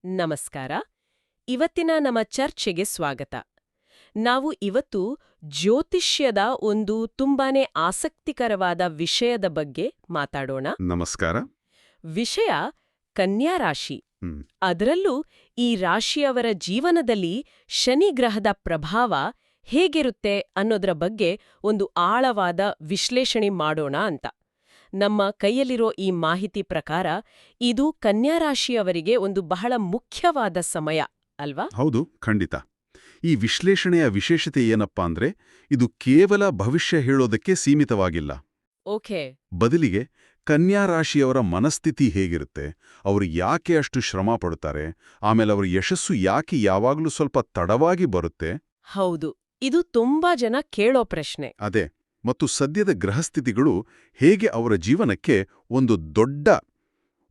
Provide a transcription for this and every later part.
ನಮಸ್ಕಾರ. ಇವತ್ತಿನ ನಮ್ಮ ಚರ್ಚೆಗೆ ಸ್ವಾಗತ. ನಾವು ಇವತ್ತು ಜ್ಯೋತಿಷ್ಯದ ಒಂದು ತುಂಬಾನೇ ಆಸಕ್ತಿಕರವಾದ ವಿಷಯದ ಬಗ್ಗೆ ಮಾತಾಡೋಣ. ನಮಸ್ಕಾರ. ವಿಷಯ ಕನ್ಯಾ ರಾಶಿ. ಹ್ಮ್. ಅದರಲ್ಲೂ ಈ ರಾಶಿಯವರ ಜೀವನದಲ್ಲಿ ಶನಿ ಗ್ರಹದ ಪ್ರಭಾವ ಹೇಗಿರುತ್ತೆ ಅನ್ನೋದರ ಬಗ್ಗೆ ಒಂದು ಆಳವಾದ ವಿಶ್ಲೇಷಣೆ ಮಾಡೋಣ ಅಂತ. ನಮ್ಮ ಕೈಯಲ್ಲಿರೋ ಈ ಮಾಹಿತಿ ಪ್ರಕಾರ ಇದು ಕನ್ಯಾ ರಾಶಿಯವರಿಗೆ ಒಂದು ಬಹಳ ಮುಖ್ಯವಾದ ಸಮಯ ಅಲ್ವಾ? ಹೌದು, ಖಂಡಿತ. ಈ ವಿಶ್ಲೇಷಣೆಯ ವಿಶೇಷತೆ ಏನಪ್ಪಾ ಅಂದ್ರೆ, ಇದು ಕೇವಲ ಭವಿಷ್ಯ ಹೇಳೋದಕ್ಕೆ ಸೀಮಿತವಾಗಿಲ್ಲ. ಓಕೆ. ಬದಲಿಗೆ ಕನ್ಯಾ ರಾಶಿಯವರ ಮನಸ್ಥಿತಿ ಹೇಗಿರುತ್ತೆ, ಅವರು ಯಾಕೆ ಅಷ್ಟು ಶ್ರಮ ಪಡುತ್ತಾರೆ, ಆಮೇಲೆ ಅವರ ಯಶಸ್ಸು ಯಾಕೆ ಯಾವಾಗಲೂ ಸ್ವಲ್ಪ ತಡವಾಗಿ ಬರುತ್ತೆ. ಹೌದು, ಇದು ತುಂಬಾ ಜನ ಕೇಳೋ ಪ್ರಶ್ನೆ. ಅದೇ, ಮತ್ತು ಸದ್ಯದ ಗ್ರಹಸ್ಥಿತಿಗಳು ಹೇಗೆ ಅವರ ಜೀವನಕ್ಕೆ ಒಂದು ದೊಡ್ಡ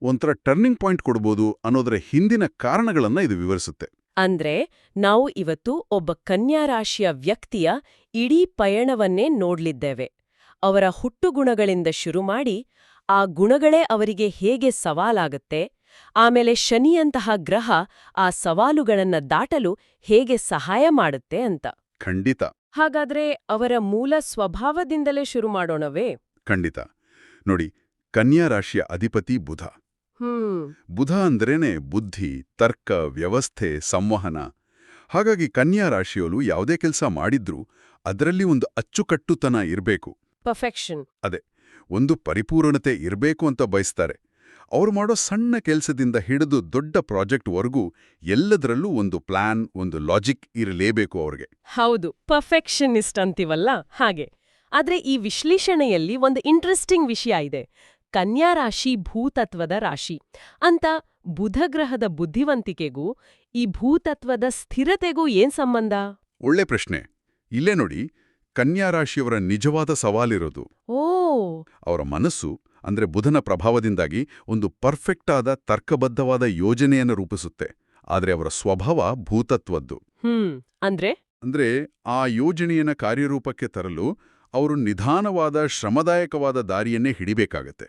ಒಂಥರ ಟರ್ನಿಂಗ್ ಪಾಯಿಂಟ್ ಕೊಡ್ಬೋದು ಅನ್ನೋದರ ಹಿಂದಿನ ಕಾರಣಗಳನ್ನ ಇದು ವಿವರಿಸುತ್ತೆ. ಅಂದ್ರೆ ನಾವು ಇವತ್ತು ಒಬ್ಬ ಕನ್ಯಾ ರಾಶಿಯ ವ್ಯಕ್ತಿಯ ಇಡೀ ಪಯಣವನ್ನೇ ನೋಡ್ಲಿದ್ದೇವೆ. ಅವರ ಹುಟ್ಟುಗುಣಗಳಿಂದ ಶುರು ಮಾಡಿ ಆ ಗುಣಗಳೇ ಅವರಿಗೆ ಹೇಗೆ ಸವಾಲಾಗುತ್ತೆ, ಆಮೇಲೆ ಶನಿಯಂತಹ ಗ್ರಹ ಆ ಸವಾಲುಗಳನ್ನ ದಾಟಲು ಹೇಗೆ ಸಹಾಯ ಮಾಡುತ್ತೆ ಅಂತ. ಖಂಡಿತ. ಹಾಗಾದ್ರೆ ಅವರ ಮೂಲ ಸ್ವಭಾವದಿಂದಲೇ ಶುರು ಮಾಡೋಣವೇ? ಖಂಡಿತ. ನೋಡಿ, ಕನ್ಯಾ ರಾಶಿಯ ಅಧಿಪತಿ ಬುಧ. ಬುಧ ಅಂದ್ರೇನೆ ಬುದ್ಧಿ, ತರ್ಕ, ವ್ಯವಸ್ಥೆ, ಸಂವಹನ. ಹಾಗಾಗಿ ಕನ್ಯಾ ರಾಶಿಯವರು ಯಾವುದೇ ಕೆಲಸ ಮಾಡಿದ್ರೂ ಅದರಲ್ಲಿ ಒಂದು ಅಚ್ಚುಕಟ್ಟುತನ ಇರಬೇಕು. ಪರ್ಫೆಕ್ಷನ್. ಅದೇ, ಒಂದು ಪರಿಪೂರ್ಣತೆ ಇರಬೇಕು ಅಂತ ಬಯಸ್ತಾರೆ. ಅವ್ರು ಮಾಡೋ ಸಣ್ಣ ಕೆಲಸದಿಂದ ಹಿಡಿದು ದೊಡ್ಡ ಪ್ರಾಜೆಕ್ಟ್ವರೆಗೂ ಎಲ್ಲದರಲ್ಲೂ ಒಂದು ಪ್ಲಾನ್, ಒಂದು ಲಾಜಿಕ್ ಇರಲೇಬೇಕು ಅವ್ರಿಗೆ. ಹೌದು, ಪರ್ಫೆಕ್ಷನಿಸ್ಟ್ ಅಂತೀವಲ್ಲ ಹಾಗೆ. ಆದ್ರೆ ಈ ವಿಶ್ಲೇಷಣೆಯಲ್ಲಿ ಒಂದು ಇಂಟ್ರೆಸ್ಟಿಂಗ್ ವಿಷಯ ಇದೆ. ಕನ್ಯಾ ರಾಶಿ ಭೂತತ್ವದ ರಾಶಿ ಅಂತ. ಬುಧಗ್ರಹದ ಬುದ್ಧಿವಂತಿಕೆಗೂ ಈ ಭೂತತ್ವದ ಸ್ಥಿರತೆಗೂ ಏನ್ ಸಂಬಂಧ? ಒಳ್ಳೆ ಪ್ರಶ್ನೆ. ಇಲ್ಲೇ ನೋಡಿ, ಕನ್ಯಾ ರಾಶಿಯವರ ನಿಜವಾದ ಸವಾಲಿರೋದು ಓ, ಅವರ ಮನಸ್ಸು. ಅಂದ್ರೆ ಬುಧನ ಪ್ರಭಾವದಿಂದಾಗಿ ಒಂದು ಪರ್ಫೆಕ್ಟ್ ಆದ ತರ್ಕಬದ್ಧವಾದ ಯೋಜನೆಯನ್ನು ರೂಪಿಸುತ್ತೆ. ಆದ್ರೆ ಅವರ ಸ್ವಭಾವ ಭೂತತ್ವದ್ದು. ಅಂದ್ರೆ ಆ ಯೋಜನೆಯನ್ನು ಕಾರ್ಯರೂಪಕ್ಕೆ ತರಲು ಅವರು ನಿಧಾನವಾದ ಶ್ರಮದಾಯಕವಾದ ದಾರಿಯನ್ನೇ ಹಿಡಿಬೇಕಾಗತ್ತೆ.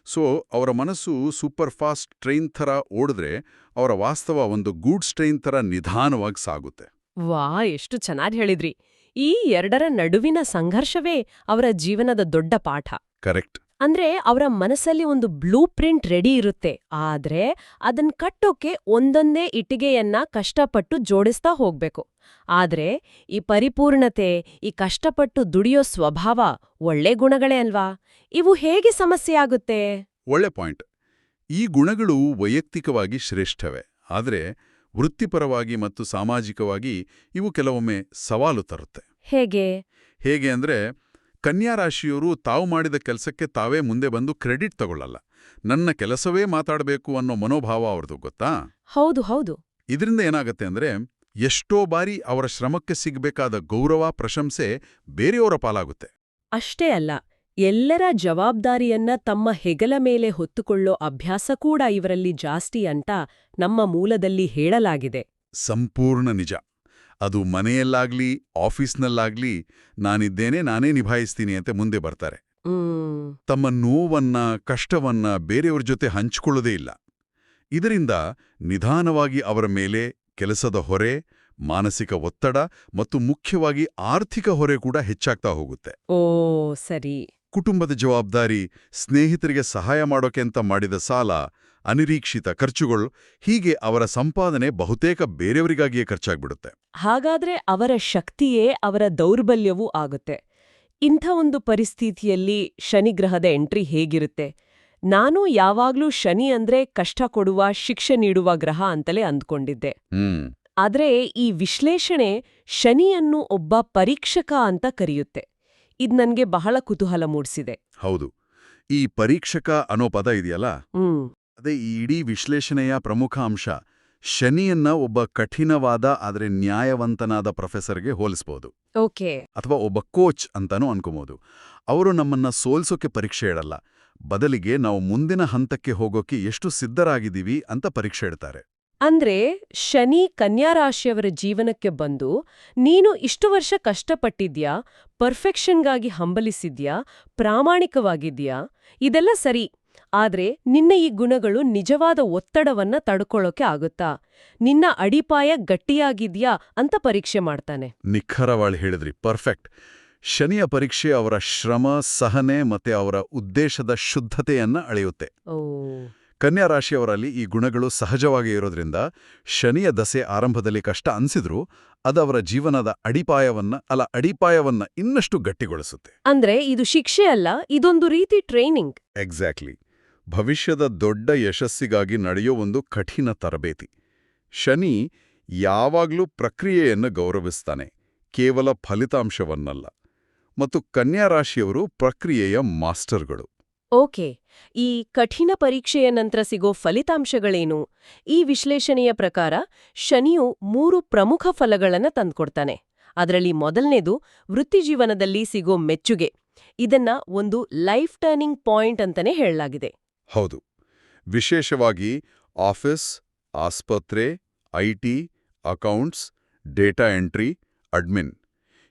ಸೊ ಅವರ ಮನಸ್ಸು ಸೂಪರ್ ಫಾಸ್ಟ್ ಟ್ರೈನ್ ಥರ ಓಡಿದ್ರೆ ಅವರ ವಾಸ್ತವ ಒಂದು ಗೂಡ್ಸ್ ಟ್ರೈನ್ ಥರ ನಿಧಾನವಾಗಿ ಸಾಗುತ್ತೆ. ವಾ, ಎಷ್ಟು ಚೆನ್ನಾಗಿ ಹೇಳಿದ್ರಿ. ಈ ಎರಡರ ನಡುವಿನ ಸಂಘರ್ಷವೇ ಅವರ ಜೀವನದ ದೊಡ್ಡ ಪಾಠ. ಕರೆಕ್ಟ್. ಅಂದ್ರೆ ಅವರ ಮನಸ್ಸಲ್ಲಿ ಒಂದು ಬ್ಲೂ ಪ್ರಿಂಟ್ ರೆಡಿ ಇರುತ್ತೆ, ಆದ್ರೆ ಅದನ್ ಕಟ್ಟೋಕೆ ಒಂದೊಂದೇ ಇಟ್ಟಿಗೆಯನ್ನ ಕಷ್ಟಪಟ್ಟು ಜೋಡಿಸ್ತಾ ಹೋಗ್ಬೇಕು. ಆದ್ರೆ ಈ ಪರಿಪೂರ್ಣತೆ, ಈ ಕಷ್ಟಪಟ್ಟು ದುಡಿಯೋ ಸ್ವಭಾವ ಒಳ್ಳೆ ಗುಣಗಳೇ ಅಲ್ವಾ? ಇವು ಹೇಗೆ ಸಮಸ್ಯೆ ಆಗುತ್ತೆ? ಒಳ್ಳೆ ಪಾಯಿಂಟ್. ಈ ಗುಣಗಳು ವೈಯಕ್ತಿಕವಾಗಿ ಶ್ರೇಷ್ಠವೇ, ಆದರೆ ವೃತ್ತಿಪರವಾಗಿ ಮತ್ತು ಸಾಮಾಜಿಕವಾಗಿ ಇವು ಕೆಲವೊಮ್ಮೆ ಸವಾಲು ತರುತ್ತೆ. ಹೇಗೆ ಅಂದ್ರೆ, ಕನ್ಯಾ ರಾಶಿಯವರು ತಾವು ಮಾಡಿದ ಕೆಲಸಕ್ಕೆ ತಾವೇ ಮುಂದೆ ಬಂದು ಕ್ರೆಡಿಟ್ ತಗೊಳ್ಳಲ್ಲ. ನನ್ನ ಕೆಲಸವೇ ಮಾತಾಡಬೇಕು ಅನ್ನೋ ಮನೋಭಾವ ಅವ್ರದ್ದು, ಗೊತ್ತಾ? ಹೌದು ಹೌದು. ಇದರಿಂದ ಏನಾಗತ್ತೆ ಅಂದ್ರೆ, ಎಷ್ಟೋ ಬಾರಿ ಅವರ ಶ್ರಮಕ್ಕೆ ಸಿಗಬೇಕಾದ ಗೌರವ, ಪ್ರಶಂಸೆ ಬೇರೆಯವರ ಪಾಲಾಗುತ್ತೆ. ಅಷ್ಟೇ ಅಲ್ಲ, ಎಲ್ಲರ ಜವಾಬ್ದಾರಿಯನ್ನ ತಮ್ಮ ಹೆಗಲ ಮೇಲೆ ಹೊತ್ತುಕೊಳ್ಳೋ ಅಭ್ಯಾಸ ಕೂಡ ಇವರಲ್ಲಿ ಜಾಸ್ತಿ ಅಂತ ನಮ್ಮ ಮೂಲದಲ್ಲಿ ಹೇಳಲಾಗಿದೆ. ಸಂಪೂರ್ಣ ನಿಜ. ಅದು ಮನೆಯಲ್ಲಾಗ್ಲಿ ಆಫೀಸ್ನಲ್ಲಾಗ್ಲಿ ನಾನಿದ್ದೇನೆ, ನಾನೇ ನಿಭಾಯಿಸ್ತೀನಿ ಅಂತ ಮುಂದೆ ಬರ್ತಾರೆ. ತಮ್ಮ ನೋವನ್ನ, ಕಷ್ಟವನ್ನ ಬೇರೆಯವ್ರ ಜೊತೆ ಹಂಚಿಕೊಳ್ಳೋದೇ ಇಲ್ಲ. ಇದರಿಂದ ನಿಧಾನವಾಗಿ ಅವರ ಮೇಲೆ ಕೆಲಸದ ಹೊರೆ, ಮಾನಸಿಕ ಒತ್ತಡ ಮತ್ತು ಮುಖ್ಯವಾಗಿ ಆರ್ಥಿಕ ಹೊರೆ ಕೂಡ ಹೆಚ್ಚಾಗ್ತಾ ಹೋಗುತ್ತೆ. ಓ ಸರಿ. ಕುಟುಂಬದ ಜವಾಬ್ದಾರಿ, ಸ್ನೇಹಿತರಿಗೆ ಸಹಾಯ ಮಾಡೋಕೆ ಅಂತ ಮಾಡಿದ ಸಾಲ, ಅನಿರೀಕ್ಷಿತ ಖರ್ಚುಗಳು, ಹೀಗೆ ಅವರ ಸಂಪಾದನೆ ಬಹುತೇಕ ಬೇರೆಯವರಿಗಾಗಿಯೇ ಖರ್ಚಾಗ್ಬಿಡುತ್ತೆ. ಹಾಗಾದ್ರೆ ಅವರ ಶಕ್ತಿಯೇ ಅವರ ದೌರ್ಬಲ್ಯವೂ ಆಗುತ್ತೆ. ಇಂಥ ಒಂದು ಪರಿಸ್ಥಿತಿಯಲ್ಲಿ ಶನಿಗ್ರಹದ ಎಂಟ್ರಿ ಹೇಗಿರುತ್ತೆ? ನಾನು ಯಾವಾಗ್ಲೂ ಶನಿ ಅಂದ್ರೆ ಕಷ್ಟ ಕೊಡುವ, ಶಿಕ್ಷೆ ನೀಡುವ ಗ್ರಹ ಅಂತಲೇ ಅಂದ್ಕೊಂಡಿದ್ದೆ. ಆದ್ರೆ ಈ ವಿಶ್ಲೇಷಣೆ ಶನಿಯನ್ನು ಒಬ್ಬ ಪರೀಕ್ಷಕ ಅಂತ ಕರೆಯುತ್ತೆ. ಇದ್ ನನ್ಗೆ ಬಹಳ ಕುತೂಹಲ ಮೂಡಿಸಿದೆ. ಹೌದು, ಈ ಪರೀಕ್ಷಕ ಅನ್ನೋ ಪದ ಇದೆಯಲ್ಲ, ಅದೇ ಈ ಇಡೀ ವಿಶ್ಲೇಷಣೆಯ ಪ್ರಮುಖ ಅಂಶ. ಶನಿಯನ್ನ ಒಬ್ಬ ಕಠಿಣವಾದ ಆದರೆ ನ್ಯಾಯವಂತನಾದ ಪ್ರೊಫೆಸರ್ಗೆ ಹೋಲಿಸ್ಬೋದು. ಓಕೆ. ಅಥವಾ ಒಬ್ಬ ಕೋಚ್ ಅಂತಾನೂ ಅನ್ಕೋಬಹುದು. ಅವರು ನಮ್ಮನ್ನ ಸೋಲ್ಸೋಕೆ ಪರೀಕ್ಷೆ ಇಡಲ್ಲ, ಬದಲಿಗೆ ನಾವು ಮುಂದಿನ ಹಂತಕ್ಕೆ ಹೋಗೋಕೆ ಎಷ್ಟು ಸಿದ್ಧರಾಗಿದ್ದೀವಿ ಅಂತ ಪರೀಕ್ಷೆ ಇಡ್ತಾರೆ. ಅಂದ್ರೆ ಶನಿ ಕನ್ಯಾ ರಾಶಿಯವರ ಜೀವನಕ್ಕೆ ಬಂದು, ನೀನು ಇಷ್ಟು ವರ್ಷ ಕಷ್ಟಪಟ್ಟಿದ್ಯಾ, ಪರ್ಫೆಕ್ಷನ್ಗಾಗಿ ಹಂಬಲಿಸಿದ್ಯಾ, ಪ್ರಾಮಾಣಿಕವಾಗಿದ್ಯಾ, ಇದೆಲ್ಲ ಸರಿ, ಆದ್ರೆ ನಿನ್ನ ಈ ಗುಣಗಳು ನಿಜವಾದ ಒತ್ತಡವನ್ನ ತಡ್ಕೊಳ್ಳೋಕೆ ಆಗುತ್ತಾ? ನಿನ್ನ ಅಡಿಪಾಯ ಗಟ್ಟಿಯಾಗಿದ್ಯಾ ಅಂತ ಪರೀಕ್ಷೆ ಮಾಡ್ತಾನೆ. ನಿಖರವಾಗಿ ಹೇಳಿದ್ರಿ, ಪರ್ಫೆಕ್ಟ್. ಶನಿಯ ಪರೀಕ್ಷೆ ಅವರ ಶ್ರಮ, ಸಹನೆ ಮತ್ತೆ ಅವರ ಉದ್ದೇಶದ ಶುದ್ಧತೆಯನ್ನ ಅಳೆಯುತ್ತೆ. ಓ, ಕನ್ಯಾ ರಾಶಿಯವರಲ್ಲಿ ಈ ಗುಣಗಳು ಸಹಜವಾಗಿ ಇರೋದ್ರಿಂದ ಶನಿಯ ದಸೆ ಆರಂಭದಲ್ಲಿ ಕಷ್ಟ ಅನ್ಸಿದ್ರೂ ಅದವರ ಜೀವನದ ಅಡಿಪಾಯವನ್ನ ಇನ್ನಷ್ಟು ಗಟ್ಟಿಗೊಳಿಸುತ್ತೆ. ಅಂದ್ರೆ ಇದು ಶಿಕ್ಷೆ ಅಲ್ಲ, ಇದೊಂದು ರೀತಿ ಟ್ರೈನಿಂಗ್. ಎಕ್ಸಾಕ್ಟ್ಲಿ. ಭವಿಷ್ಯದ ದೊಡ್ಡ ಯಶಸ್ಸಿಗಾಗಿ ನಡೆಯೋ ಒಂದು ಕಠಿಣ ತರಬೇತಿ. ಶನಿ ಯಾವಾಗ್ಲೂ ಪ್ರಕ್ರಿಯೆಯನ್ನು ಗೌರವಿಸ್ತಾನೆ, ಕೇವಲ ಫಲಿತಾಂಶವನ್ನಲ್ಲ. ಮತ್ತು ಕನ್ಯಾ ರಾಶಿಯವರು ಪ್ರಕ್ರಿಯೆಯ ಮಾಸ್ಟರ್ಗಳು. ಓಕೆ, ಈ ಕಠಿಣ ಪರೀಕ್ಷೆಯ ನಂತರ ಸಿಗೋ ಫಲಿತಾಂಶಗಳೇನು? ಈ ವಿಶ್ಲೇಷಣೆಯ ಪ್ರಕಾರ ಶನಿಯು 3 ಪ್ರಮುಖ ಫಲಗಳನ್ನ ತಂದ್ಕೊಡ್ತಾನೆ. ಅದರಲ್ಲಿ ಮೊದಲನೇದು ವೃತ್ತಿಜೀವನದಲ್ಲಿ ಸಿಗೋ ಮೆಚ್ಚುಗೆ. ಇದನ್ನ ಒಂದು ಲೈಫ್ ಟರ್ನಿಂಗ್ ಪಾಯಿಂಟ್ ಅಂತಾನೆ ಹೇಳಲಾಗಿದೆ. ಹೌದು. ವಿಶೇಷವಾಗಿ ಆಫೀಸ್, ಆಸ್ಪತ್ರೆ, IT, accounts, data entry, admin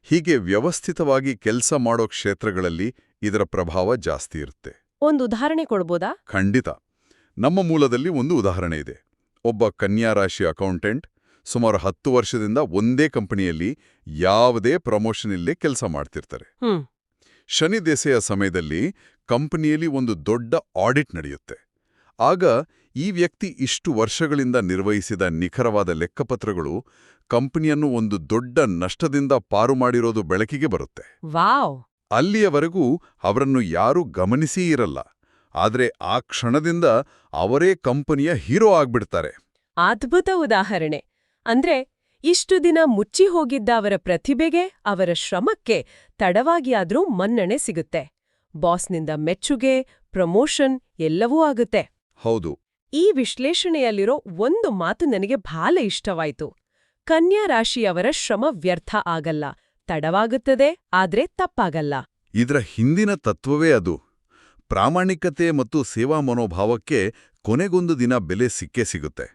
ಹೀಗೆ ವ್ಯವಸ್ಥಿತವಾಗಿ ಕೆಲಸ ಮಾಡೋ ಕ್ಷೇತ್ರಗಳಲ್ಲಿ ಇದರ ಪ್ರಭಾವ ಜಾಸ್ತಿ ಇರುತ್ತೆ. ಒಂದು ಉದಾಹರಣೆ ಕೊಡ್ಬೋದಾ? ಖಂಡಿತ. ನಮ್ಮ ಮೂಲದಲ್ಲಿ ಒಂದು ಉದಾಹರಣೆ ಇದೆ. ಒಬ್ಬ ಕನ್ಯಾ ರಾಶಿ ಅಕೌಂಟೆಂಟ್ ಸುಮಾರು 10 ವರ್ಷದಿಂದ ಒಂದೇ ಕಂಪನಿಯಲ್ಲಿ ಯಾವುದೇ ಪ್ರಮೋಷನ್ ಇಲ್ಲದೆ ಕೆಲಸ ಮಾಡ್ತಿರ್ತಾರೆ. ಶನಿ ದೆಸೆಯ ಸಮಯದಲ್ಲಿ ಕಂಪನಿಯಲ್ಲಿ ಒಂದು ದೊಡ್ಡ ಆಡಿಟ್ ನಡೆಯುತ್ತೆ. ಆಗ ಈ ವ್ಯಕ್ತಿ ಇಷ್ಟು ವರ್ಷಗಳಿಂದ ನಿರ್ವಹಿಸಿದ ನಿಖರವಾದ ಲೆಕ್ಕಪತ್ರಗಳು ಕಂಪನಿಯನ್ನು ಒಂದು ದೊಡ್ಡ ನಷ್ಟದಿಂದ ಪಾರು ಮಾಡಿರೋದು ಬೆಳಕಿಗೆ ಬರುತ್ತೆ. ವಾವ್! ಅಲ್ಲಿಯವರೆಗೂ ಅವರನ್ನು ಯಾರೂ ಗಮನಿಸೇ ಇರಲ್ಲ. ಆದ್ರೆ ಆ ಕ್ಷಣದಿಂದ ಅವರೇ ಕಂಪನಿಯ ಹೀರೋ ಆಗ್ಬಿಡ್ತಾರೆ. ಅದ್ಭುತ ಉದಾಹರಣೆ. ಅಂದ್ರೆ ಇಷ್ಟು ದಿನ ಮುಚ್ಚಿ ಹೋಗಿದ್ದ ಅವರ ಪ್ರತಿಭೆಗೆ, ಅವರ ಶ್ರಮಕ್ಕೆ ತಡವಾಗಿಯಾದ್ರೂ ಮನ್ನಣೆ ಸಿಗುತ್ತೆ. ಬಾಸ್ನಿಂದ ಮೆಚ್ಚುಗೆ, ಪ್ರಮೋಷನ್ ಎಲ್ಲವೂ ಆಗುತ್ತೆ. ಹೌದು. ಈ ವಿಶ್ಲೇಷಣೆಯಲ್ಲಿರೋ ಒಂದು ಮಾತು ನನಗೆ ಬಹಳ ಇಷ್ಟವಾಯ್ತು. ಕನ್ಯಾ ರಾಶಿಯವರ ಶ್ರಮ ವ್ಯರ್ಥ ಆಗಲ್ಲ. ತಡವಾಗುತ್ತದೆ, ಆದ್ರೆ ತಪ್ಪಾಗಲ್ಲ. ಇದರ ಹಿಂದಿನ ತತ್ವವೇ ಅದು. ಪ್ರಾಮಾಣಿಕತೆ ಮತ್ತು ಸೇವಾ ಮನೋಭಾವಕ್ಕೆ ಕೊನೆಗೊಂದು ದಿನ ಬೆಲೆ ಸಿಕ್ಕೇ ಸಿಗುತ್ತೆ.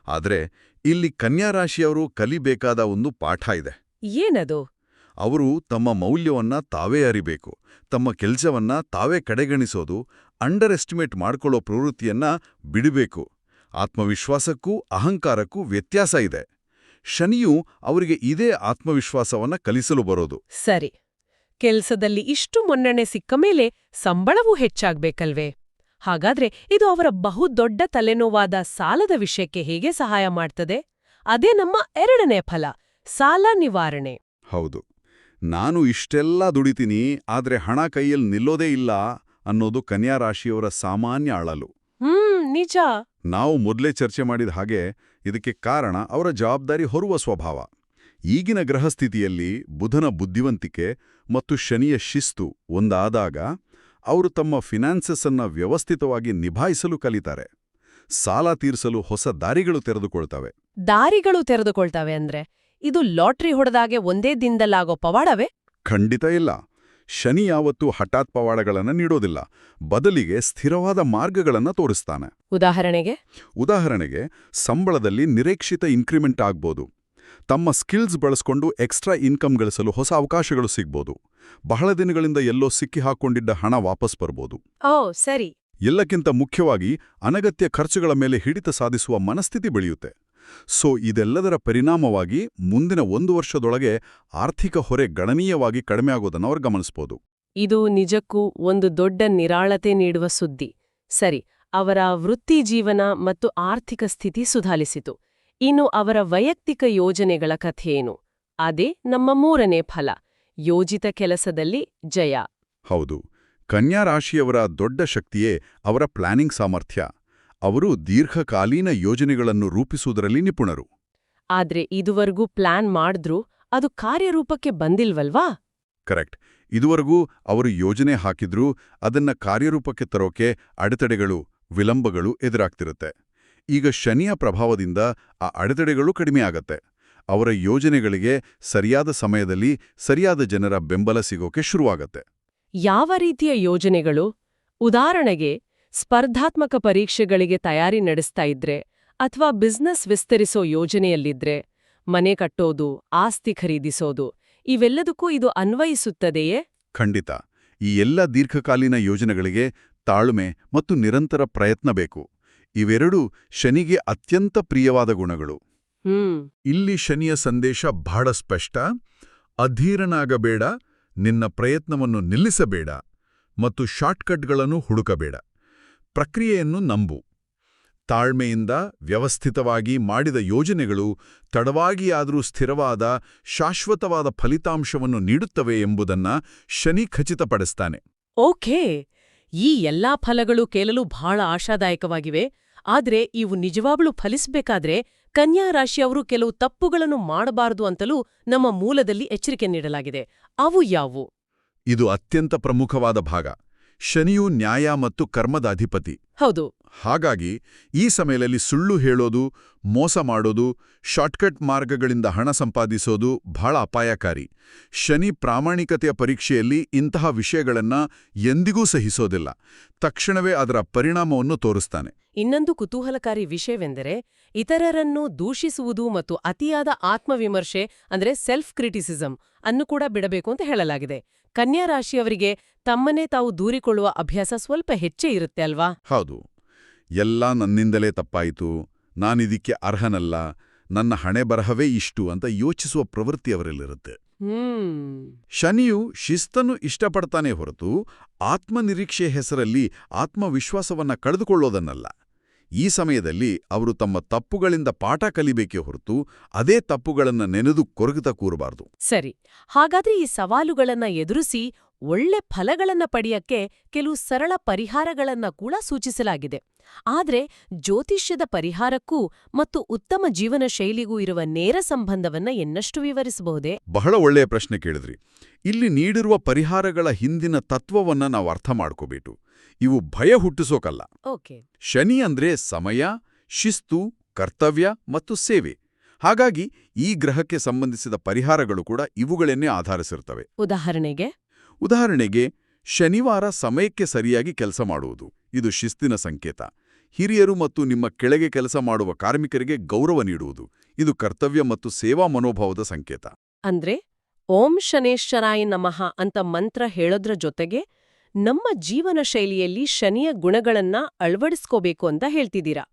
ಆದ್ರೆ ಇಲ್ಲಿ ಕನ್ಯಾ ರಾಶಿಯವರು ಕಲಿಬೇಕಾದ ಒಂದು ಪಾಠ ಇದೆ. ಏನದು? ಅವರು ತಮ್ಮ ಮೌಲ್ಯವನ್ನ ತಾವೇ ಅರಿಬೇಕು. ತಮ್ಮ ಕೆಲ್ಸವನ್ನ ತಾವೇ ಕಡೆಗಣಿಸೋದು, ಅಂಡರ್ ಎಸ್ಟಿಮೇಟ್ ಮಾಡ್ಕೊಳ್ಳೋ ಪ್ರವೃತ್ತಿಯನ್ನ ಬಿಡಬೇಕು. ಆತ್ಮವಿಶ್ವಾಸಕ್ಕೂ ಅಹಂಕಾರಕ್ಕೂ ವ್ಯತ್ಯಾಸ ಇದೆ. ಶನಿಯು ಅವರಿಗೆ ಇದೇ ಆತ್ಮವಿಶ್ವಾಸವನ್ನ ಕಲಿಸಲು ಬರೋದು. ಸರಿ. ಕೆಲ್ಸದಲ್ಲಿ ಇಷ್ಟು ಮನ್ನಣೆ ಸಿಕ್ಕ ಮೇಲೆ ಸಂಬಳವೂ ಹೆಚ್ಚಾಗ್ಬೇಕಲ್ವೇ? ಹಾಗಾದ್ರೆ ಇದು ಅವರ ಬಹುದೊಡ್ಡ ತಲೆನೋವಾದ ಸಾಲದ ವಿಷಯಕ್ಕೆ ಹೇಗೆ ಸಹಾಯ ಮಾಡ್ತದೆ? ಅದೇ ನಮ್ಮ 2ನೇ ಫಲ, ಸಾಲ ನಿವಾರಣೆ. ಹೌದು. ನಾನು ಇಷ್ಟೆಲ್ಲ ದುಡಿತೀನಿ, ಆದ್ರೆ ಹಣ ಕೈಯಲ್ಲಿ ನಿಲ್ಲೋದೇ ಇಲ್ಲ ಅನ್ನೋದು ಕನ್ಯಾ ರಾಶಿಯವರ ಸಾಮಾನ್ಯ ಅಳಲು. ನಿಜ. ನಾವು ಮೊದಲೇ ಚರ್ಚೆ ಮಾಡಿದ ಹಾಗೆ ಇದಕ್ಕೆ ಕಾರಣ ಅವರ ಜವಾಬ್ದಾರಿ ಹೊರುವ ಸ್ವಭಾವ. ಈಗಿನ ಗ್ರಹಸ್ಥಿತಿಯಲ್ಲಿ ಬುಧನ ಬುದ್ಧಿವಂತಿಕೆ ಮತ್ತು ಶನಿಯ ಶಿಸ್ತು ಒಂದಾದಾಗ ಅವರು ತಮ್ಮ ಫಿನಾನ್ಸಸ್ ಅನ್ನ ವ್ಯವಸ್ಥಿತವಾಗಿ ನಿಭಾಯಿಸಲು ಕಲಿತಾರೆ. ಸಾಲ ತೀರಿಸಲು ಹೊಸ ದಾರಿಗಳು ತೆರೆದುಕೊಳ್ತವೆ ಅಂದ್ರೆ ಇದು ಲಾಟ್ರಿ ಹೊಡೆದಾಗೆ ಒಂದೇ ದಿನದಲ್ಲಾಗೋ ಪವಾಡವೇ? ಖಂಡಿತ ಇಲ್ಲ. ಶನಿ ಯಾವತ್ತೂ ಹಠಾತ್ ಪವಾಡಗಳನ್ನು ನೀಡೋದಿಲ್ಲ. ಬದಲಿಗೆ ಸ್ಥಿರವಾದ ಮಾರ್ಗಗಳನ್ನು ತೋರಿಸ್ತಾನೆ. ಉದಾಹರಣೆಗೆ ಸಂಬಳದಲ್ಲಿ ನಿರೀಕ್ಷಿತ ಇನ್ಕ್ರಿಮೆಂಟ್ ಆಗ್ಬೋದು. ತಮ್ಮ ಸ್ಕಿಲ್ಸ್ ಬಳಸ್ಕೊಂಡು ಎಕ್ಸ್ಟ್ರಾ ಇನ್ಕಮ್ ಗಳಿಸಲು ಹೊಸ ಅವಕಾಶಗಳು ಸಿಗ್ಬೋದು. ಬಹಳ ದಿನಗಳಿಂದ ಎಲ್ಲೋ ಸಿಕ್ಕಿ ಹಾಕೊಂಡಿದ್ದ ಹಣ ವಾಪಸ್ ಬರ್ಬೋದು. ಸರಿ. ಎಲ್ಲಕ್ಕಿಂತ ಮುಖ್ಯವಾಗಿ ಅನಗತ್ಯ ಖರ್ಚುಗಳ ಮೇಲೆ ಹಿಡಿತ ಸಾಧಿಸುವ ಮನಸ್ಥಿತಿ ಬೆಳೆಯುತ್ತೆ. ಸೊ ಇದೆಲ್ಲದರ ಪರಿಣಾಮವಾಗಿ ಮುಂದಿನ 1 ವರ್ಷದೊಳಗೆ ಆರ್ಥಿಕ ಹೊರೆ ಗಣನೀಯವಾಗಿ ಕಡಿಮೆ ಆಗೋದನ್ನು ಅವರು ಗಮನಿಸಬಹುದು. ಇದು ನಿಜಕ್ಕೂ ಒಂದು ದೊಡ್ಡ ನಿರಾಳತೆ ನೀಡುವ ಸುದ್ದಿ. ಸರಿ, ಅವರ ವೃತ್ತಿ ಜೀವನ ಮತ್ತು ಆರ್ಥಿಕ ಸ್ಥಿತಿ ಸುಧಾರಿಸಿತು. ಇನ್ನು ಅವರ ವೈಯಕ್ತಿಕ ಯೋಜನೆಗಳ ಕಥೆಯೇನು? ಅದೇ ನಮ್ಮ 3ನೇ ಫಲ, ಯೋಜಿತ ಕೆಲಸದಲ್ಲಿ ಜಯ. ಹೌದು. ಕನ್ಯಾ ರಾಶಿಯವರ ದೊಡ್ಡ ಶಕ್ತಿಯೇ ಅವರ ಪ್ಲಾನಿಂಗ್ ಸಾಮರ್ಥ್ಯ. ಅವರು ದೀರ್ಘಕಾಲೀನ ಯೋಜನೆಗಳನ್ನು ರೂಪಿಸುವುದರಲ್ಲಿ ನಿಪುಣರು. ಆದ್ರೆ ಇದುವರೆಗೂ ಪ್ಲಾನ್ ಮಾಡಿದ್ರೂ ಅದು ಕಾರ್ಯರೂಪಕ್ಕೆ ಬಂದಿಲ್ವಲ್ವಾ? ಕರೆಕ್ಟ್. ಇದುವರೆಗೂ ಅವರು ಯೋಜನೆ ಹಾಕಿದ್ರೂ ಅದನ್ನ ಕಾರ್ಯರೂಪಕ್ಕೆ ತರೋಕೆ ಅಡೆತಡೆಗಳು, ವಿಳಂಬಗಳು ಎದುರಾಗ್ತಿರುತ್ತೆ. ಈಗ ಶನಿಯ ಪ್ರಭಾವದಿಂದ ಆ ಅಡೆತಡೆಗಳು ಕಡಿಮೆಯಾಗತ್ತೆ. ಅವರ ಯೋಜನೆಗಳಿಗೆ ಸರಿಯಾದ ಸಮಯದಲ್ಲಿ ಸರಿಯಾದ ಜನರ ಬೆಂಬಲ ಸಿಗೋಕೆ ಶುರುವಾಗತ್ತೆ. ಯಾವ ರೀತಿಯ ಯೋಜನೆಗಳು? ಉದಾಹರಣೆಗೆ ಸ್ಪರ್ಧಾತ್ಮಕ ಪರೀಕ್ಷೆಗಳಿಗೆ ತಯಾರಿ ನಡೆಸ್ತಾ ಇದ್ರೆ, ಅಥವಾ ಬಿಸ್ನೆಸ್ ವಿಸ್ತರಿಸೋ ಯೋಜನೆಯಲ್ಲಿದ್ರೆ, ಮನೆ ಕಟ್ಟೋದು, ಆಸ್ತಿ ಖರೀದಿಸೋದು, ಇವೆಲ್ಲದಕ್ಕೂ ಇದು ಅನ್ವಯಿಸುತ್ತದೆಯೇ? ಖಂಡಿತ. ಈ ಎಲ್ಲ ದೀರ್ಘಕಾಲೀನ ಯೋಜನೆಗಳಿಗೆ ತಾಳ್ಮೆ ಮತ್ತು ನಿರಂತರ ಪ್ರಯತ್ನ ಬೇಕು. ಇವೆರಡೂ ಶನಿಗೆ ಅತ್ಯಂತ ಪ್ರಿಯವಾದ ಗುಣಗಳು. ಇಲ್ಲಿ ಶನಿಯ ಸಂದೇಶ ಬಹಳ ಸ್ಪಷ್ಟ. ಅಧೀರನಾಗಬೇಡ, ನಿನ್ನ ಪ್ರಯತ್ನವನ್ನು ನಿಲ್ಲಿಸಬೇಡ ಮತ್ತು ಶಾರ್ಟ್ಕಟ್ಗಳನ್ನು ಹುಡುಕಬೇಡ. ಪ್ರಕ್ರಿಯೆಯನ್ನು ನಂಬು. ತಾಳ್ಮೆಯಿಂದ ವ್ಯವಸ್ಥಿತವಾಗಿ ಮಾಡಿದ ಯೋಜನೆಗಳು ತಡವಾಗಿಯಾದರೂ ಸ್ಥಿರವಾದ, ಶಾಶ್ವತವಾದ ಫಲಿತಾಂಶವನ್ನು ನೀಡುತ್ತವೆ ಎಂಬುದನ್ನ ಶನಿ ಖಚಿತಪಡಿಸ್ತಾನೆ. ಓಕೆ, ಈ ಎಲ್ಲಾ ಫಲಗಳು ಕೇಳಲು ಬಹಳ ಆಶಾದಾಯಕವಾಗಿವೆ. ಆದ್ರೆ ಇವು ನಿಜವಾಗ್ಲೂ ಫಲಿಸಬೇಕಾದ್ರೆ ಕನ್ಯಾ ರಾಶಿಯವರು ಕೆಲವು ತಪ್ಪುಗಳನ್ನು ಮಾಡಬಾರದು ಅಂತಲೂ ನಮ್ಮ ಮೂಲದಲ್ಲಿ ಎಚ್ಚರಿಕೆ ನೀಡಲಾಗಿದೆ. ಅವು ಯಾವುವು? ಇದು ಅತ್ಯಂತ ಪ್ರಮುಖವಾದ ಭಾಗ. ಶನಿಯು ನ್ಯಾಯ ಮತ್ತು ಕರ್ಮದ ಅಧಿಪತಿ. ಹೌದು. ಹಾಗಾಗಿ ಈ ಸಮಯದಲ್ಲಿ ಸುಳ್ಳು ಹೇಳೋದು, ಮೋಸ ಮಾಡೋದು, ಶಾರ್ಟ್ಕಟ್ ಮಾರ್ಗಗಳಿಂದ ಹಣ ಸಂಪಾದಿಸೋದು ಬಹಳ ಅಪಾಯಕಾರಿ. ಶನಿ ಪ್ರಾಮಾಣಿಕತೆಯ ಪರೀಕ್ಷೆಯಲ್ಲಿ ಇಂತಹ ವಿಷಯಗಳನ್ನ ಎಂದಿಗೂ ಸಹಿಸೋದಿಲ್ಲ. ತಕ್ಷಣವೇ ಅದರ ಪರಿಣಾಮವನ್ನು ತೋರಿಸ್ತಾನೆ. ಇನ್ನೊಂದು ಕುತೂಹಲಕಾರಿ ವಿಷಯವೆಂದರೆ ಇತರರನ್ನು ದೂಷಿಸುವುದು ಮತ್ತು ಅತಿಯಾದ ಆತ್ಮವಿಮರ್ಶೆ ಅಂದ್ರೆ ಸೆಲ್ಫ್ ಕ್ರಿಟಿಸಿಸಂ ಅನ್ನು ಕೂಡ ಬಿಡಬೇಕು ಅಂತ ಹೇಳಲಾಗಿದೆ. ಕನ್ಯಾ ರಾಶಿಯವರಿಗೆ ತಮ್ಮನ್ನೇ ತಾವು ದೂರಿಕೊಳ್ಳುವ ಅಭ್ಯಾಸ ಸ್ವಲ್ಪ ಹೆಚ್ಚೇ ಇರುತ್ತೆ ಅಲ್ವಾ? ಹೌದು. ಎಲ್ಲ ನನ್ನಿಂದಲೇ ತಪ್ಪಾಯಿತು, ನಾನಿದಕ್ಕೆ ಅರ್ಹನಲ್ಲ, ನನ್ನ ಹಣೆ ಬರಹವೇ ಇಷ್ಟು ಅಂತ ಯೋಚಿಸುವ ಪ್ರವೃತ್ತಿ ಅವರಲ್ಲಿರುತ್ತೆ. ಶನಿಯು ಶಿಸ್ತನ್ನು ಇಷ್ಟಪಡ್ತಾನೆ ಹೊರತು ಆತ್ಮನಿರೀಕ್ಷೆ ಹೆಸರಲ್ಲಿ ಆತ್ಮವಿಶ್ವಾಸವನ್ನ ಕಳೆದುಕೊಳ್ಳೋದನ್ನಲ್ಲ. ಈ ಸಮಯದಲ್ಲಿ ಅವರು ತಮ್ಮ ತಪ್ಪುಗಳಿಂದ ಪಾಠ ಕಲಿಬೇಕೇ ಹೊರತು ಅದೇ ತಪ್ಪುಗಳನ್ನ ನೆನೆದು ಕೊರಗುತ್ತ ಕೂರಬಾರದು. ಸರಿ, ಹಾಗಾದ್ರೆ ಈ ಸವಾಲುಗಳನ್ನ ಎದುರಿಸಿ ಒಳ್ಳೆ ಫಲಗಳನ್ನ ಪಡೆಯಕ್ಕೆ ಕೆಲವು ಸರಳ ಪರಿಹಾರಗಳನ್ನ ಕೂಡ ಸೂಚಿಸಲಾಗಿದೆ. ಆದ್ರೆ ಜ್ಯೋತಿಷ್ಯದ ಪರಿಹಾರಕ್ಕೂ ಮತ್ತು ಉತ್ತಮ ಜೀವನ ಶೈಲಿಗೂ ಇರುವ ನೇರ ಸಂಬಂಧವನ್ನ ಎನ್ನಷ್ಟು ವಿವರಿಸಬಹುದೇ? ಬಹಳ ಒಳ್ಳೆಯ ಪ್ರಶ್ನೆ ಕೇಳಿದ್ರಿ. ಇಲ್ಲಿ ನೀಡಿರುವ ಪರಿಹಾರಗಳ ಹಿಂದಿನ ತತ್ವವನ್ನ ನಾವು ಅರ್ಥ ಮಾಡ್ಕೋಬೇಕು. ಇವು ಭಯ ಹುಟ್ಟಿಸೋಕಲ್ಲ. ಓಕೆ. ಶನಿ ಅಂದ್ರೆ ಸಮಯ, ಶಿಸ್ತು, ಕರ್ತವ್ಯ ಮತ್ತು ಸೇವೆ. ಹಾಗಾಗಿ ಈ ಗ್ರಹಕ್ಕೆ ಸಂಬಂಧಿಸಿದ ಪರಿಹಾರಗಳು ಕೂಡ ಇವುಗಳನ್ನೇ ಆಧರಿಸಿರ್ತವೆ. ಉದಾಹರಣೆಗೆ ಶನಿವಾರ ಸಮಯಕ್ಕೆ ಸರಿಯಾಗಿ ಕೆಲಸ ಮಾಡುವುದು. ಇದು ಶಿಸ್ತಿನ ಸಂಕೇತ. ಹಿರಿಯರು ಮತ್ತು ನಿಮ್ಮ ಕೆಳಗೆ ಕೆಲಸ ಮಾಡುವ ಕಾರ್ಮಿಕರಿಗೆ ಗೌರವ ನೀಡುವುದು. ಇದು ಕರ್ತವ್ಯ ಮತ್ತು ಸೇವಾ ಮನೋಭಾವದ ಸಂಕೇತ. ಅಂದ್ರೆ ಓಂ ಶನೇಶ್ವರಾಯ ನಮಃ ಅಂತ ಮಂತ್ರ ಹೇಳೋದ್ರ ಜೊತೆಗೆ ನಮ್ಮ ಜೀವನ ಶೈಲಿಯಲ್ಲಿ ಶನಿಯ ಗುಣಗಳನ್ನ ಅಳವಡಿಸ್ಕೋಬೇಕು ಅಂತ ಹೇಳ್ತಿದ್ದೀರಾ.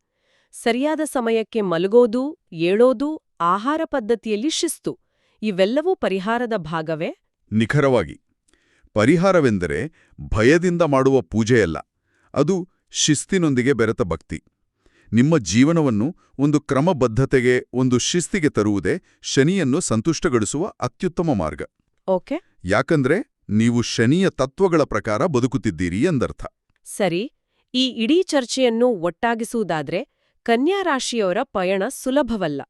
ಸರಿಯಾದ ಸಮಯಕ್ಕೆ ಮಲಗೋದು, ಏಳೋದು, ಆಹಾರ ಪದ್ಧತಿಯಲ್ಲಿ ಶಿಸ್ತು ಇವೆಲ್ಲವೂ ಪರಿಹಾರದ ಭಾಗವೇ? ನಿಖರವಾಗಿ. ಪರಿಹಾರವೆಂದರೆ ಭಯದಿಂದ ಮಾಡುವ ಪೂಜೆಯಲ್ಲ, ಅದು ಶಿಸ್ತಿನೊಂದಿಗೆ ಬೆರೆತ ಭಕ್ತಿ. ನಿಮ್ಮ ಜೀವನವನ್ನು ಒಂದು ಕ್ರಮಬದ್ಧತೆಗೆ, ಒಂದು ಶಿಸ್ತಿಗೆ ತರುವುದೇ ಶನಿಯನ್ನು ಸಂತುಷ್ಟಗೊಳಿಸುವ ಅತ್ಯುತ್ತಮ ಮಾರ್ಗ. ಓಕೆ. ಯಾಕಂದ್ರೆ ನೀವು ಶನಿಯ ತತ್ವಗಳ ಪ್ರಕಾರ ಬದುಕುತ್ತಿದ್ದೀರಿ ಎಂದರ್ಥ. ಸರಿ, ಈ ಇಡೀ ಚರ್ಚೆಯನ್ನು ಒಟ್ಟಾಗಿಸುವುದಾದ್ರೆ ಕನ್ಯಾ ರಾಶಿಯವರ ಪಯಣ ಸುಲಭವಲ್ಲ.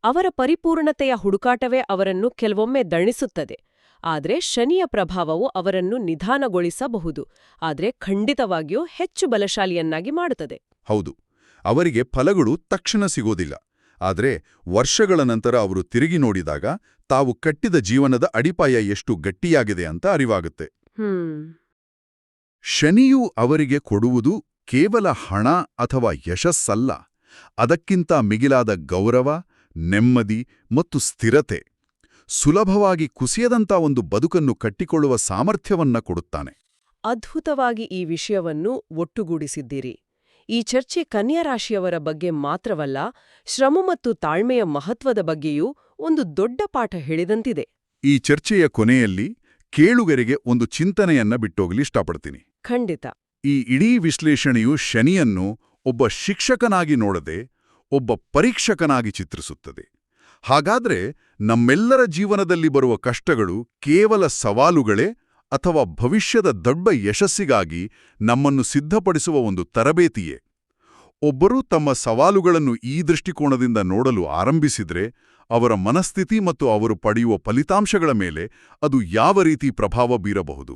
ಅವರ ಪರಿಪೂರ್ಣತೆಯ ಹುಡುಕಾಟವೇ ಅವರನ್ನು ಕೆಲವೊಮ್ಮೆ ದಣಿಸುತ್ತದೆ. ಆದ್ರೆ ಶನಿಯ ಪ್ರಭಾವವು ಅವರನ್ನು ನಿಧಾನಗೊಳಿಸಬಹುದು, ಆದ್ರೆ ಖಂಡಿತವಾಗಿಯೂ ಹೆಚ್ಚು ಬಲಶಾಲಿಯನ್ನಾಗಿ ಮಾಡುತ್ತದೆ. ಹೌದು, ಅವರಿಗೆ ಫಲಗಳು ತಕ್ಷಣ ಸಿಗೋದಿಲ್ಲ. ಆದ್ರೆ ವರ್ಷಗಳ ನಂತರ ಅವರು ತಿರುಗಿ ನೋಡಿದಾಗ ತಾವು ಕಟ್ಟಿದ ಜೀವನದ ಅಡಿಪಾಯ ಎಷ್ಟು ಗಟ್ಟಿಯಾಗಿದೆ ಅಂತ ಅರಿವಾಗುತ್ತೆ. ಶನಿಯು ಅವರಿಗೆ ಕೊಡುವುದು ಕೇವಲ ಹಣ ಅಥವಾ ಯಶಸ್ಸಲ್ಲ, ಅದಕ್ಕಿಂತ ಮಿಗಿಲಾದ ಗೌರವ, ನೆಮ್ಮದಿ ಮತ್ತು ಸ್ಥಿರತೆ. ಸುಲಭವಾಗಿ ಕುಸಿಯದಂಥ ಒಂದು ಬದುಕನ್ನು ಕಟ್ಟಿಕೊಳ್ಳುವ ಸಾಮರ್ಥ್ಯವನ್ನ ಕೊಡುತ್ತಾನೆ. ಅದ್ಭುತವಾಗಿ ಈ ವಿಷಯವನ್ನು ಒಟ್ಟುಗೂಡಿಸಿದ್ದೀರಿ. ಈ ಚರ್ಚೆ ಕನ್ಯಾ ರಾಶಿಯವರ ಬಗ್ಗೆ ಮಾತ್ರವಲ್ಲ, ಶ್ರಮ ಮತ್ತು ತಾಳ್ಮೆಯ ಮಹತ್ವದ ಬಗ್ಗೆಯೂ ಒಂದು ದೊಡ್ಡ ಪಾಠ ಹೇಳಿದಂತಿದೆ. ಈ ಚರ್ಚೆಯ ಕೊನೆಯಲ್ಲಿ ಕೇಳುಗರಿಗೆ ಒಂದು ಚಿಂತನೆಯನ್ನ ಬಿಟ್ಟೋಗಲಿ ಇಷ್ಟಪಡ್ತೀನಿ. ಖಂಡಿತ. ಈ ಇಡೀ ವಿಶ್ಲೇಷಣೆಯು ಶನಿಯನ್ನು ಒಬ್ಬ ಶಿಕ್ಷಕನಾಗಿ ನೋಡದೆ ಒಬ್ಬ ಪರೀಕ್ಷಕನಾಗಿ ಚಿತ್ರಿಸುತ್ತದೆ. ಹಾಗಾದ್ರೆ ನಮ್ಮೆಲ್ಲರ ಜೀವನದಲ್ಲಿ ಬರುವ ಕಷ್ಟಗಳು ಕೇವಲ ಸವಾಲುಗಳೇ ಅಥವಾ ಭವಿಷ್ಯದ ದೊಡ್ಡ ಯಶಸ್ಸಿಗಾಗಿ ನಮ್ಮನ್ನು ಸಿದ್ಧಪಡಿಸುವ ಒಂದು ತರಬೇತಿಯೇ? ಒಬ್ಬರು ತಮ್ಮ ಸವಾಲುಗಳನ್ನು ಈ ದೃಷ್ಟಿಕೋನದಿಂದ ನೋಡಲು ಆರಂಭಿಸಿದ್ರೆ ಅವರ ಮನಸ್ಥಿತಿ ಮತ್ತು ಅವರು ಪಡೆಯುವ ಫಲಿತಾಂಶಗಳ ಮೇಲೆ ಅದು ಯಾವ ರೀತಿ ಪ್ರಭಾವ ಬೀರಬಹುದು?